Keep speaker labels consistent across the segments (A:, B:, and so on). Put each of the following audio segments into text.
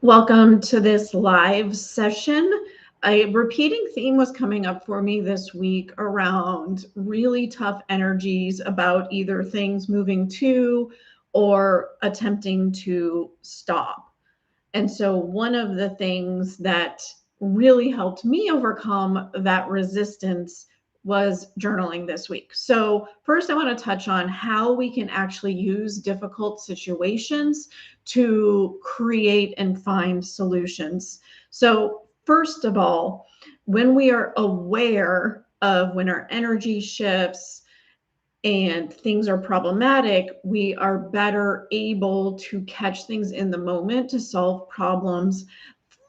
A: Welcome to this live session. A repeating theme was coming up for me this week around really tough energies about either things moving to or attempting to stop. And so, one of the things that really helped me overcome that resistance was journaling this week. So, first, I want to touch on how we can actually use difficult situations to create and find solutions. So, first of all, when we are aware of when our energy shifts, and things are problematic, we are better able to catch things in the moment to solve problems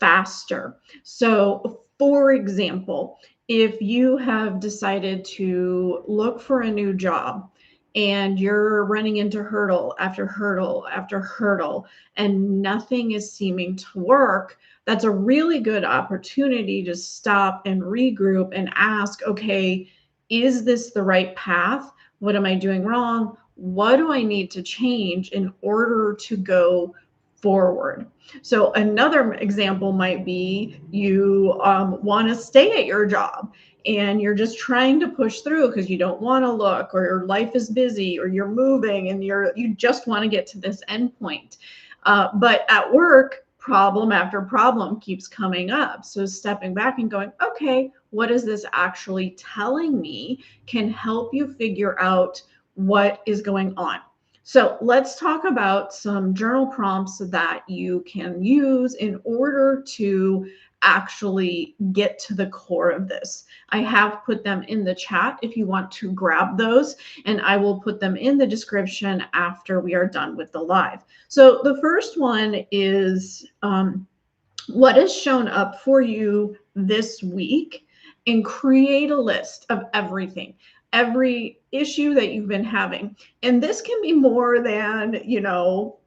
A: faster. So, for example, if you have decided to look for a new job and you're running into hurdle after hurdle after hurdle and nothing is seeming to work, that's a really good opportunity to stop and regroup and ask, okay, is this the right path? What am I doing wrong? What do I need to change in order to go forward? So another example might be you want to stay at your job and you're just trying to push through because you don't want to look, or your life is busy, or you're moving and you just want to get to this end point. But at work, problem after problem keeps coming up. So stepping back and going, okay, what is this actually telling me, can help you figure out what is going on. So let's talk about some journal prompts that you can use in order to actually get to the core of this. I have put them in the chat if you want to grab those, and I will put them in the description after we are done with the live. So the first one is what has shown up for you this week, and create a list of everything, every issue that you've been having. And this can be more than,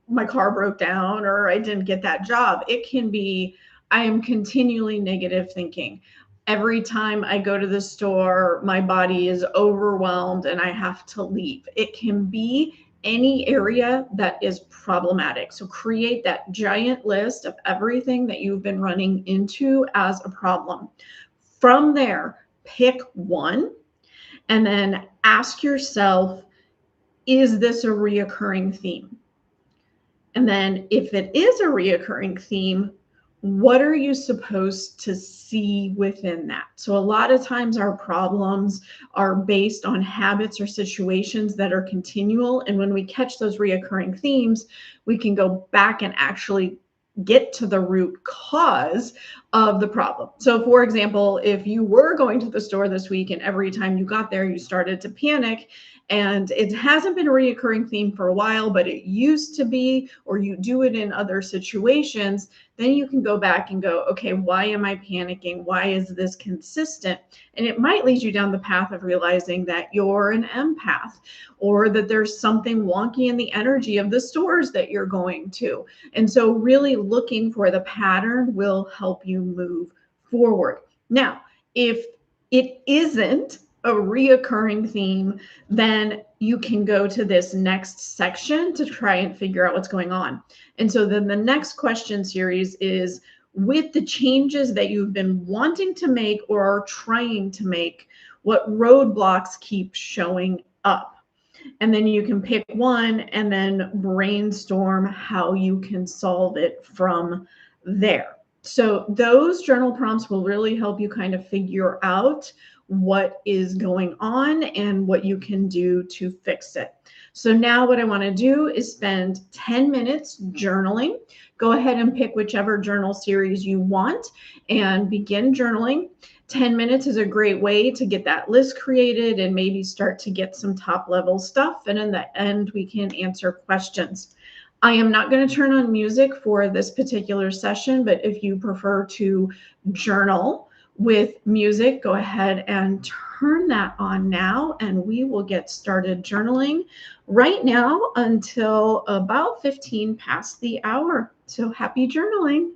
A: my car broke down or I didn't get that job. It can be, I am continually negative thinking. Every time I go to the store, my body is overwhelmed and I have to leave. It can be any area that is problematic. So create that giant list of everything that you've been running into as a problem. From there, pick one and then ask yourself, is this a reoccurring theme? And then if it is a reoccurring theme, what are you supposed to see within that? So a lot of times our problems are based on habits or situations that are continual. And when we catch those reoccurring themes, we can go back and actually get to the root cause of the problem. So for example, if you were going to the store this week and every time you got there, you started to panic, and it hasn't been a reoccurring theme for a while, but it used to be, or you do it in other situations, then you can go back and go, okay, why am I panicking? Why is this consistent? And it might lead you down the path of realizing that you're an empath, or that there's something wonky in the energy of the stores that you're going to. And so really looking for the pattern will help you move forward. Now, if it isn't a reoccurring theme, then you can go to this next section to try and figure out what's going on. And so then the next question series is, with the changes that you've been wanting to make or are trying to make, what roadblocks keep showing up? And then you can pick one and then brainstorm how you can solve it from there. So those journal prompts will really help you kind of figure out what is going on and what you can do to fix it. So now what I want to do is spend 10 minutes journaling. Go ahead and pick whichever journal series you want and begin journaling. 10 minutes is a great way to get that list created and maybe start to get some top level stuff. And in the end, we can answer questions. I am not going to turn on music for this particular session, but if you prefer to journal with music, go ahead and turn that on now, and we will get started journaling right now until about 15 past the hour. So happy journaling.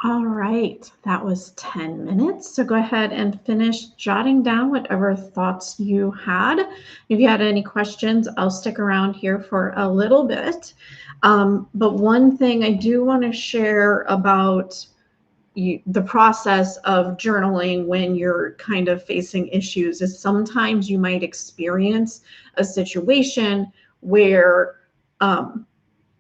A: All right, that was 10 minutes. So go ahead and finish jotting down whatever thoughts you had. If you had any questions, I'll stick around here for a little bit. But one thing I do want to share about the process of journaling when you're kind of facing issues is sometimes you might experience a situation where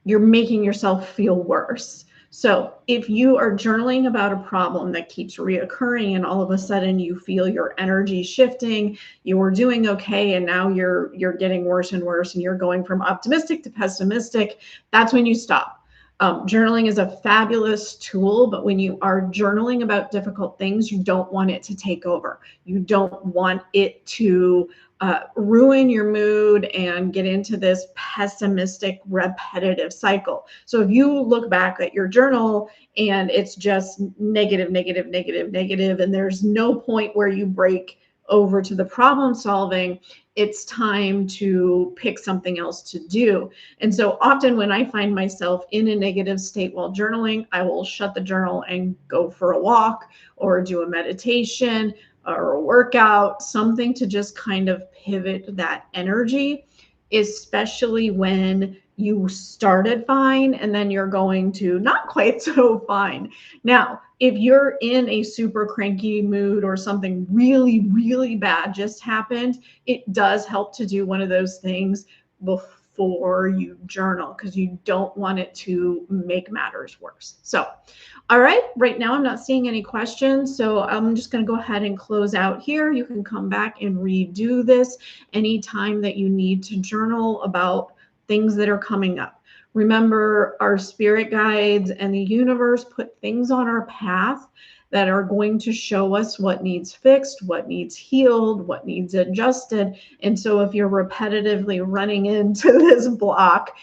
A: you're making yourself feel worse. So if you are journaling about a problem that keeps reoccurring and all of a sudden you feel your energy shifting, you were doing okay and now you're getting worse and worse and you're going from optimistic to pessimistic, that's when you stop. Journaling is a fabulous tool, but when you are journaling about difficult things, you don't want it to take over. You don't want it to ruin your mood and get into this pessimistic, repetitive cycle. So if you look back at your journal and it's just negative, negative, negative, negative, and there's no point where you break over to the problem solving, it's time to pick something else to do. And so often when I find myself in a negative state while journaling, I will shut the journal and go for a walk or do a meditation or a workout, something to just kind of pivot that energy, especially when you started fine and then you're going to not quite so fine. Now, if you're in a super cranky mood or something really, really bad just happened, it does help to do one of those things before you journal because you don't want it to make matters worse. So, all right, right now I'm not seeing any questions, so I'm just going to go ahead and close out here. You can come back and redo this anytime that you need to journal about things that are coming up. Remember, our spirit guides and the universe put things on our path that are going to show us what needs fixed, what needs healed, what needs adjusted. And so if you're repetitively running into this block,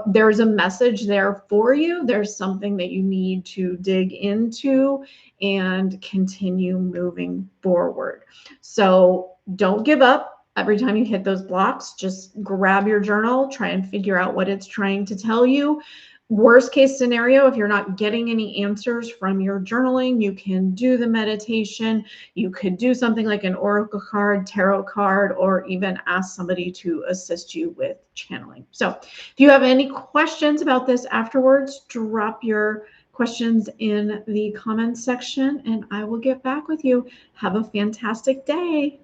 A: there's a message there for you. There's something that you need to dig into and continue moving forward. So don't give up. Every time you hit those blocks, just grab your journal, try and figure out what it's trying to tell you. Worst case scenario, if you're not getting any answers from your journaling, you can do the meditation. You could do something like an oracle card, tarot card, or even ask somebody to assist you with channeling. So if you have any questions about this afterwards, drop your questions in the comments section and I will get back with you. Have a fantastic day.